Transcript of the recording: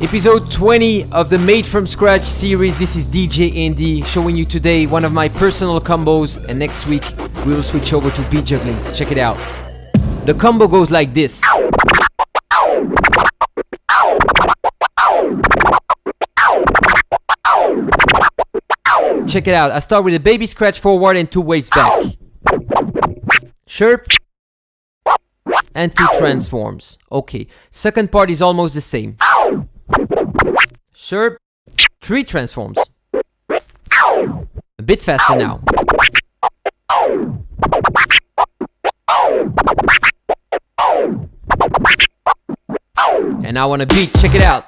Episode 20 of the Made From Scratch series. This is DJ Andy showing you today one of my personal combos, and next week we will switch over to beat jugglings. Check it out. The combo goes like this. Check it out. I start with a baby scratch forward and 2 waves back. Chirp. And 2 transforms. Okay. Second part is almost the same. Chirp. 3 transforms. A bit faster now. And I want a beat. Check it out.